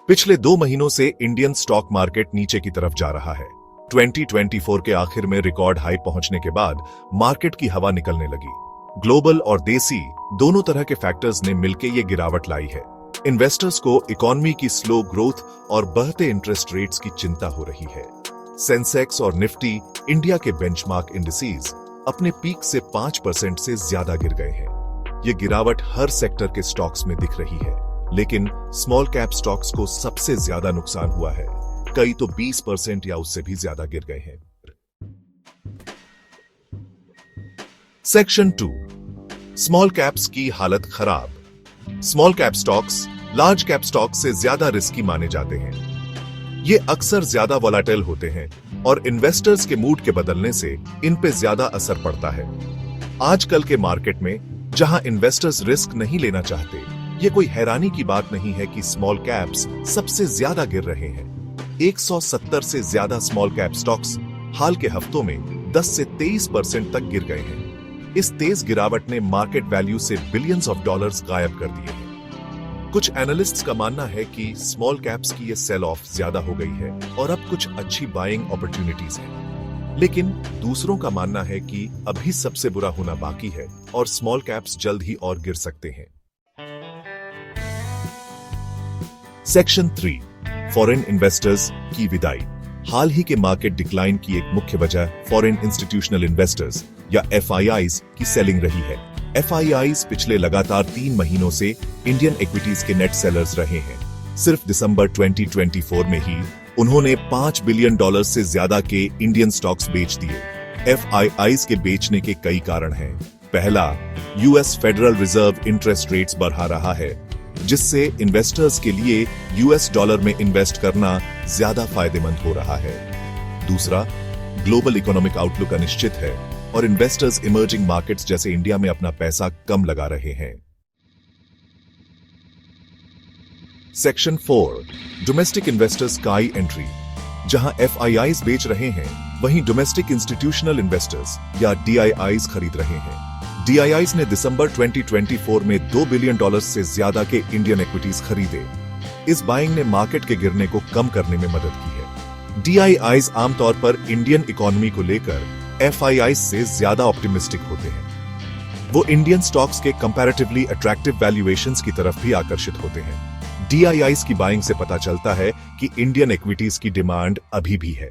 पिछले 2 महीनों से इंडियन स्टॉक मार्केट नीचे की तरफ जा रहा है। 2024 के आखिर में रिकॉर्ड हाई पहुंचने के बाद मार्केट की हवा निकलने लगी। ग्लोबल और देसी दोनों तरह के फैक्टर्स ने मिलकर ये गिरावट लाई है। इन्वेस्टर्स को इकोनॉमी की स्लो ग्रोथ और बढ़ते इंटरेस्ट रेट्स की चिंता हो रही है। सेंसेक्स और निफ्टी, इंडिया के बेंचमार्क इंडिसेज, अपने पीक से 5% से ज्यादा गिर गए हैं। ये गिरावट हर सेक्टर के स्टॉक्स में दिख रही है, लेकिन स्मॉल कैप स्टॉक्स को सबसे ज्यादा नुकसान हुआ है। कई तो 20% या उससे भी ज्यादा गिर गए हैं। सेक्शन 2, स्मॉल कैप्स की हालत खराब। Small cap stocks large cap stocks से ज्यादा रिस्की माने जाते हैं। ये अक्सर ज्यादा वोलेटाइल होते हैं और इन्वेस्टर्स के मूड के बदलने से इन पे ज्यादा असर पड़ता है। आजकल के मार्केट में जहां इन्वेस्टर्स रिस्क नहीं लेना चाहते, ये कोई हैरानी की बात नहीं है कि स्मॉल कैप्स सबसे ज्यादा गिर रहे हैं। 170 से ज्यादा स्मॉल कैप स्टॉक्स हाल के हफ्तों में 10 से 23% तक गिर गए हैं। इस तेज गिरावट ने मार्केट वैल्यू से बिलियंस ऑफ डॉलर्स गायब कर दिए हैं। कुछ एनालिस्ट्स का मानना है कि स्मॉल कैप्स की ये सेल ऑफ ज्यादा हो गई है और अब कुछ अच्छी बाइंग अपॉर्चुनिटीज हैं। लेकिन दूसरों का मानना है कि अभी सबसे बुरा होना बाकी है और स्मॉल कैप्स जल्द ही और गिर सकते हैं। सेक्शन 3, फॉरेन इन्वेस्टर्स की विदाई। हाल ही के मार्केट डिक्लाइन की एक मुख्य वजह फॉरेन इंस्टीट्यूशनल इन्वेस्टर्स या FIIs की सेलिंग रही है। FIIs पिछले लगातार 3 महीनों से इंडियन इक्विटीज के नेट सेलर्स रहे हैं। सिर्फ दिसंबर 2024 में ही उन्होंने $5 बिलियन से ज्यादा के इंडियन स्टॉक्स बेच दिए। FIIs के बेचने के कई कारण हैं। पहला, US federal reserve interest rates बढ़ा रहा है, जिससे इन्वेस्टर्स के लिए US डॉलर में इन्वेस्ट करना ज्यादा फायदेमंद हो रहा है। दूसरा, ग्लोबल इकोनॉमिक आउटलुक अनिश्चित है और इन्वेस्टर्स इमर्जिंग मार्केट्स जैसे इंडिया में अपना पैसा कम लगा रहे हैं। सेक्शन 4, डोमेस्टिक इन्वेस्टर्स का एंट्री। जहां FIIs बेच रहे हैं, वहीं डोमेस्टिक इंस्टीट्यूशनल इन्वेस्टर्स या DIIs खरीद रहे हैं। DIIs ने दिसंबर 2024 में $2 बिलियन से ज्यादा के इंडियन इक्विटीज खरीदे। इस बाइंग ने मार्केट के गिरने को कम करने में मदद की है। DIIs आमतौर पर इंडियन इकोनॉमी को लेकर FIIs से ज्यादा ऑप्टिमिस्टिक होते हैं। वो इंडियन स्टॉक्स के कंपैरेटिवली अट्रैक्टिव वैल्यूएशंस की तरफ भी आकर्षित होते हैं। DIIs की बाइंग से पता चलता है कि इंडियन इक्विटीज की डिमांड अभी भी है।